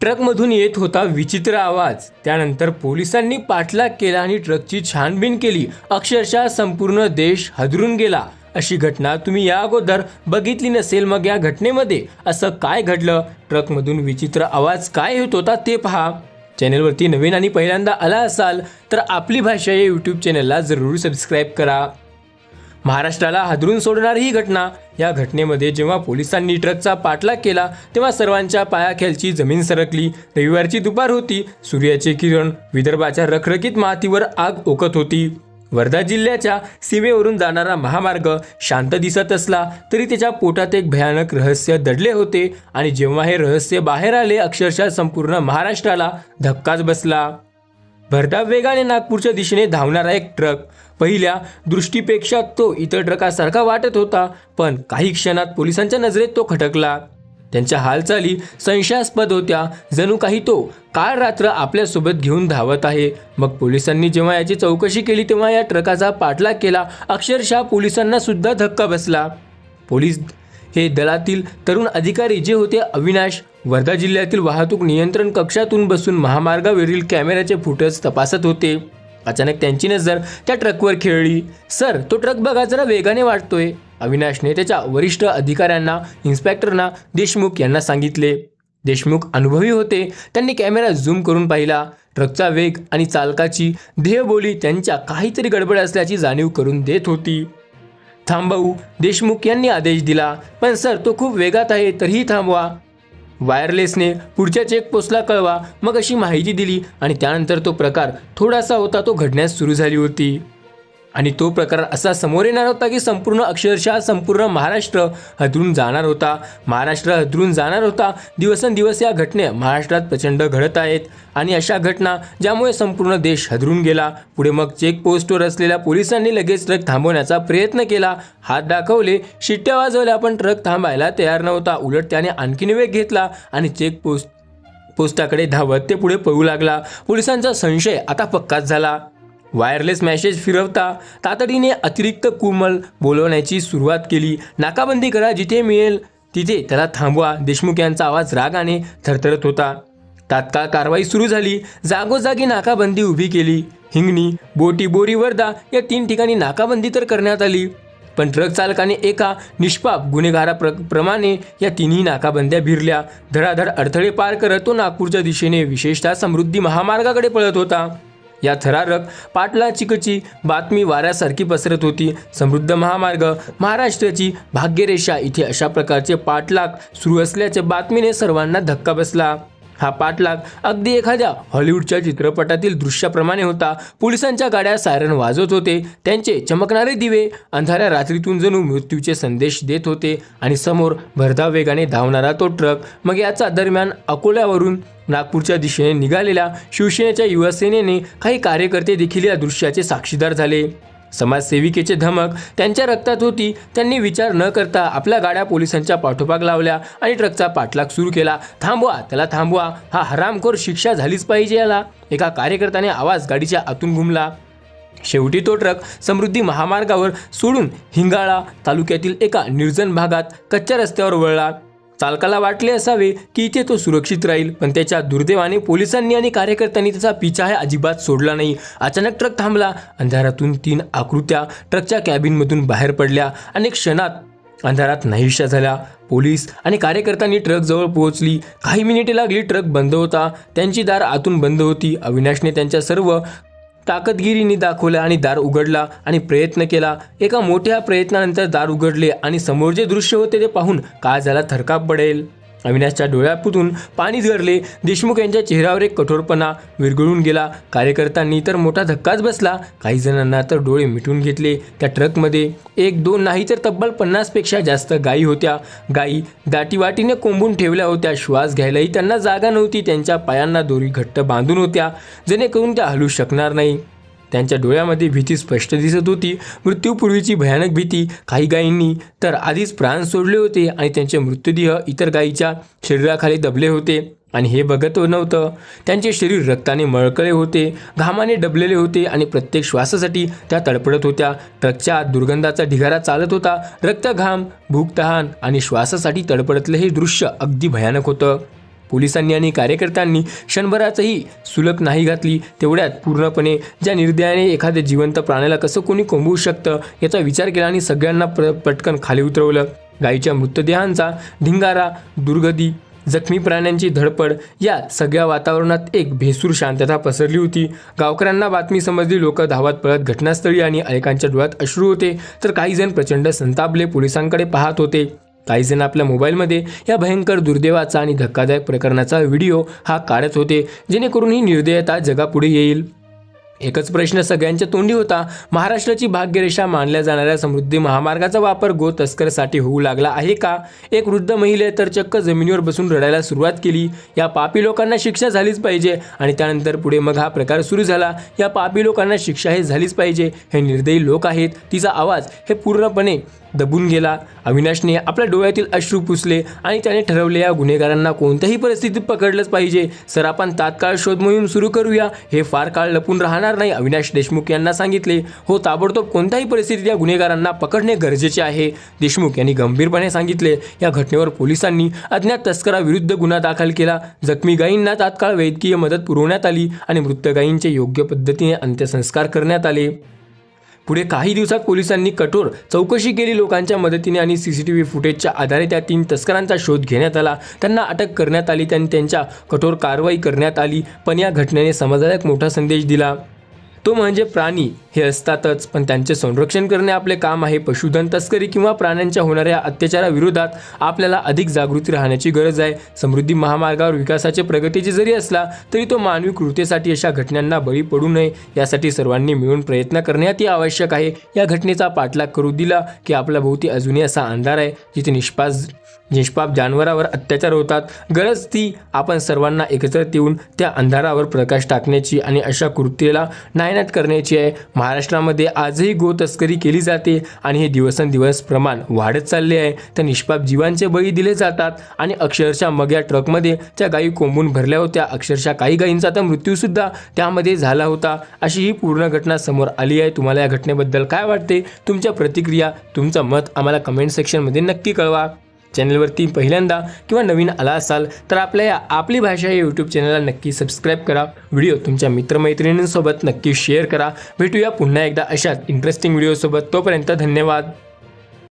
ट्रकमधून येत होता विचित्र आवाज. त्यानंतर पोलिसांनी पाठलाग केला आणि ट्रकची छानबीन केली. अक्षरशः संपूर्ण देश हादरून गेला. अशी घटना तुम्ही या अगोदर बघितली नसेल. मग या घटनेमध्ये असं काय घडलं, ट्रकमधून विचित्र आवाज काय होत होता ते पहा. चॅनलवरती नवीन आणि पहिल्यांदा आला असाल तर आपली भाषा या यूट्यूब चॅनलला जरूर सबस्क्राईब करा. महाराष्ट्राला हादरून सोडणारी ही घटना. या घटनेमध्ये जेव्हा पोलिसांनी ट्रकचा पाठलाग केला तेव्हा सर्वांच्या पायाखालची जमीन सरकली. रविवारची दुपार होती. सूर्याचे किरण विदर्भाच्या रखरखीत मातीवर आग ओकत होती. वर्धा जिल्ह्याच्या सीमेवरून जाणारा महामार्ग शांत दिसत असला तरी त्याच्या पोटात एक भयानक रहस्य दडले होते. आणि जेव्हा हे रहस्य बाहेर आले, अक्षरशः संपूर्ण महाराष्ट्राला धक्काच बसला. भरधाव वेगाने नागपूरच्या दिशेने धावणारा एक ट्रक. पहिल्या दृष्टीपेक्षा तो इतर ट्रकासारखा वाटत होता, पण काही क्षणात पोलिसांच्या नजरेत तो खटकला. त्यांच्या हालचाली संशयास्पद होत्या, जणू काही तो काळ रात्र आपल्यासोबत घेऊन धावत आहे. मग पोलिसांनी जेव्हा याची चौकशी केली तेव्हा या ट्रकाचा पाठलाग केला. अक्षरशः पोलिसांना सुद्धा धक्का बसला. पोलीस हे दलातील तरुण अधिकारी जे होते अविनाश, वर्धा जिल्ह्यातील वाहतूक नियंत्रण कक्षातून बसून महामार्गावरील कॅमेऱ्याचे फुटेज तपासत होते. अचानक त्यांची नजर त्या ट्रकवर खेळली. सर, तो ट्रक बघा, जरा वेगाने वाटतोय. अविनाशने त्याच्या वरिष्ठ अधिकाऱ्यांना, इन्स्पेक्टरना देशमुख यांना सांगितले. देशमुख अनुभवी होते. त्यांनी कॅमेरा झूम करून पाहिला. ट्रकचा वेग आणि चालकाची देहबोली त्यांच्या काहीतरी गडबड असल्याची जाणीव करून देत होती. थांबवू, देशमुख यांनी आदेश दिला. पण सर, तो खूप वेगात आहे, तरीही थांबवा. वायरलेसने पुढच्या चेकपोस्टला कळवा, मग अशी माहिती दिली. आणि त्यानंतर तो प्रकार थोडासा होता तो घडण्यास सुरू झाली होती. आणि तो प्रकार असा समोर येणार होता की अक्षरशः संपूर्ण महाराष्ट्र हादरून जाणार होता. महाराष्ट्र हादरून जाणार होता. दिवसेंदिवस या घटना महाराष्ट्रात प्रचंड घडत आहेत. आणि अशा घटना ज्यामुळे संपूर्ण देश हादरून गेला. पुढे मग चेकपोस्टवर असलेल्या पोलिसांनी लगेच ट्रक थांबवण्याचा प्रयत्न केला. हात दाखवले, शिट्ट्या वाजवल्या, पण ट्रक थांबायला तयार नव्हता. उलट त्याने आणखीन वेग घेतला आणि पोस्टाकडे धावत ते पुढे पळू लागला. पोलिसांचा संशय आता पक्काच झाला. वायरलेस मेसेज फिरवता तातडीने अतिरिक्त कुमल बोलवण्याची सुरुवात केली. नाकाबंदी करा, जिथे मिळेल तिथे त्याला थांबवा. देशमुख यांचा आवाज रागाने थरथरत होता. तात्काळ कारवाई सुरू झाली. जागोजागी नाकाबंदी उभी केली. हिंगणी, बोटी, बोरी, वर्धा या 3 ठिकाणी नाकाबंदी तर करण्यात आली. पण ट्रक चालकाने एका निष्पाप गुन्हेगाराप्रमाणे या 3ही नाकाबंद्या भिरल्या. धडाधड अडथळे पार करत तो नागपूरच्या दिशेने, विशेषतः समृद्धी महामार्गाकडे पळत होता. या थरारक पाठलागची बातमी वाऱ्यासारखी पसरत होती. समृद्ध महामार्ग, महाराष्ट्राची भाग्यरेषा, इथे अशा प्रकारचे पाठलाग सुरू असल्याच्या बातमीने सर्वांना धक्का बसला. हा पाठलाग अगदी एखाद्या हॉलिवूडच्या चित्रपटातील दृश्याप्रमाणे होता. पोलिसांच्या गाड्या सायरन वाजवत होते. त्यांचे चमकणारे दिवे अंधाऱ्या रात्रीतून जणू मृत्यूचे संदेश देत होते. आणि समोर भरधाव वेगाने धावणारा तो ट्रक. मग याचा दरम्यान अकोल्यावरून नागपूरच्या दिशेने निघालेल्या शिवसेनेच्या युवासेनेने काही कार्यकर्ते देखील या दृश्याचे साक्षीदार झाले. समाजसेविकेचे धमक त्यांच्या रक्तात होती. त्यांनी विचार न करता आपल्या गाड्या पोलिसांच्या पाठोपाठ लावल्या आणि ट्रकचा पाठलाग सुरू केला. थांबवा, त्याला थांबवा, हा हरामखोर, शिक्षा झालीच पाहिजे याला. एका कार्यकर्त्याने आवाज गाडीच्या आतून घुमला. शेवटी तो ट्रक समृद्धी महामार्गावर सोडून हिंगाळा तालुक्यातील एका निर्जन भागात कच्च्या रस्त्यावर वळला. चालकाला वाटले असावे की इथे तो सुरक्षित राहील, पण त्याच्या दुर्दैवाने पोलिसांनी आणि कार्यकर्त्यांनी त्याचा पिछाही अजिबात सोडला नाही. अचानक ट्रक थांबला. अंधारातून 3 आकृत्या ट्रकच्या कॅबिनमधून बाहेर पडल्या. अनेक क्षणात अंधारात नाहीशा झाल्या. पोलीस आणि कार्यकर्त्यांनी ट्रक जवळ पोहोचली. काही मिनिटे लागली. ट्रक बंद होता. त्यांची दार आतून बंद होती. अविनाशने त्यांच्या सर्व ताकदगिरीने दाखवला आणि दार उघडला आणि प्रयत्न केला. एका मोठ्या प्रयत्नानंतर दार उघडले आणि समोर जे दृश्य होते ते पाहून काय झाला थरकाप पडेल. अविनाशच्या डोळ्यातून पाणी झरले. देशमुख यांच्या चेहऱ्यावर एक कठोरपणा विरघळून गेला. कार्यकर्त्यांनी तर मोठा धक्काच बसला. काही जणांना तर डोळे मिटून घेतले. त्या ट्रकमध्ये 1-2 नाही तर तब्बल 50 पेक्षा जास्त गायी होत्या. गायी दाटीवाटीने कोंबून ठेवल्या होत्या. श्वास घ्यायलाही त्यांना जागा नव्हती. त्यांच्या पायांना दोरी घट्ट बांधून होत्या, जेणेकरून त्या हलू शकणार नाही. त्यांच्या डोळ्यामध्ये भीती स्पष्ट दिसत होती. मृत्यूपूर्वीची भयानक भीती. काही गायींनी तर आधीच प्राण सोडले होते आणि त्यांचे मृतदेह इतर गायीच्या शरीराखाली दबले होते. आणि हे बघत नव्हतं. त्यांचे शरीर रक्ताने मळकळे होते, घामाने डबलेले होते आणि प्रत्येक श्वासासाठी त्या तडपडत होत्या. ट्रकच्या आत दुर्गंधाचा ढिगारा चालत होता. रक्त, घाम, भूक, तहान आणि श्वासासाठी तडपडतले हे दृश्य अगदी भयानक होतं. पोलिसांनी आणि कार्यकर्त्यांनी क्षणभराचंही सुलक नाही घातली. तेवढ्यात पूर्णपणे ज्या निर्दयाने एखाद्या जिवंत प्राण्याला कसं कोणी कोंबवू शकतं याचा विचार केला आणि सगळ्यांना पटकन खाली उतरवलं. गायीच्या मृतदेहांचा धिंगारा, दुर्गधी, जखमी प्राण्यांची धडपड या सगळ्या वातावरणात एक भेसूर शांतता पसरली होती. गावकऱ्यांना बातमी समजली. लोक धावत पळत घटनास्थळी आणि अनेकांच्या डोळ्यात अश्रू होते, तर काही जण प्रचंड संतापले पोलिसांकडे पाहत होते. काही जण आपल्या मोबाईलमध्ये या भयंकर दुर्दैवाचा आणि धक्कादायक प्रकरणाचा व्हिडिओ काढत होते, जेणेकरून ही निर्दयता जगापुढे येईल. एकच प्रश्न सगळ्यांच्या तोंडी होता. महाराष्ट्राची भाग्यरेषा मानल्या जाणाऱ्या समृद्धी महामार्गाचा वापर गो तस्करसाठी होऊ लागला आहे का? एक वृद्ध महिला तर चक्क जमिनीवर बसून रडायला सुरुवात केली. या पापी लोकांना शिक्षा झालीच पाहिजे. आणि त्यानंतर पुढे मग हा प्रकार सुरू झाला. या पापी लोकांना शिक्षा हे झालीच पाहिजे. हे निर्दयी लोक आहेत. तिचा आवाज हे पूर्णपणे दबून गेला. अविनाशने आपल्या डोळ्यातील अश्रू पुसले आणि त्याने ठरवले या गुन्हेगारांना कोणत्याही परिस्थितीत पकडलंच पाहिजे. सर, आपण तात्काळ शोध मोहीम सुरू करूया. हे फार काळ लपून राहणार नाही, अविनाश देशमुख यांना सांगितले. हो, ताबडतोब कोणत्याही परिस्थितीत या गुन्हेगारांना पकडणे गरजेचे आहे, देशमुख यांनी गंभीरपणे सांगितले. या घटनेवर पोलिसांनी अज्ञात तस्कराविरुद्ध गुन्हा दाखल केला. जखमी गायींना तात्काळ वैद्यकीय मदत पुरवण्यात आली आणि मृत गायींचे योग्य पद्धतीने अंत्यसंस्कार करण्यात आले. पुढे काही दिवसात पोलिसांनी कठोर चौकशी केली. लोकांच्या मदतीने आणि CCTV फुटेजच्या आधारे त्या 3 तस्करांचा शोध घेण्यात आला. त्यांना अटक करण्यात आली. त्यांच्या कठोर कारवाई करण्यात आली. पण या घटनेने समाजाला एक मोठा संदेश दिला. तो म्हणजे प्राणी हे असतातच, पण त्यांचे संरक्षण करणे आपले काम आहे. पशुधन तस्करी किंवा प्राण्यांच्या होणाऱ्या अत्याचाराविरोधात आपल्याला अधिक जागृती राहण्याची गरज आहे. समृद्धी महामार्गावर विकासाचे प्रगतीचे जरी असला तरी तो मानवी कृत्यासाठी अशा घटनांना बळी पडू नये यासाठी सर्वांनी मिळून प्रयत्न करण्यात आवश्यक आहे. या घटनेचा पाठलाग करू दिला की आपल्या भोवती अजूनही असा अंधार आहे जिथे निष्पाप जानवरावर अत्याचार होतात. गरज ती आपण सर्वांना एकत्रित येऊन त्या अंधारावर प्रकाश टाकण्याची आणि अशा कृत्याला नायनाट करण्याची आहे. महाराष्ट्रामध्ये आजही गो तस्करी केली जाते आणि हे दिवसेंदिवस प्रमाण वाढत चालले आहे. त्या निष्पाप जीवांचे बळी दिले जातात आणि अक्षरशः मग या ट्रकमध्ये त्या गायी कोंबून भरल्या होत्या. अक्षरशः काही गायींचा तर मृत्यूसुद्धा त्यामध्ये झाला होता. अशी ही पूर्ण घटना समोर आली आहे. तुम्हाला या घटनेबद्दल काय वाटते? तुमच्या प्रतिक्रिया, तुमचं मत आम्हाला कमेंट सेक्शनमध्ये नक्की कळवा. चॅनलवरती पहिल्यांदा किंवा नवीन आला असाल तर आपली भाषा या यूट्यूब चॅनलला नक्की सबस्क्राईब करा. व्हिडिओ तुमच्या मित्रमैत्रिणींसोबत नक्की शेअर करा. भेटूया पुन्हा एकदा अशाच इंटरेस्टिंग व्हिडिओसोबत. तोपर्यंत धन्यवाद.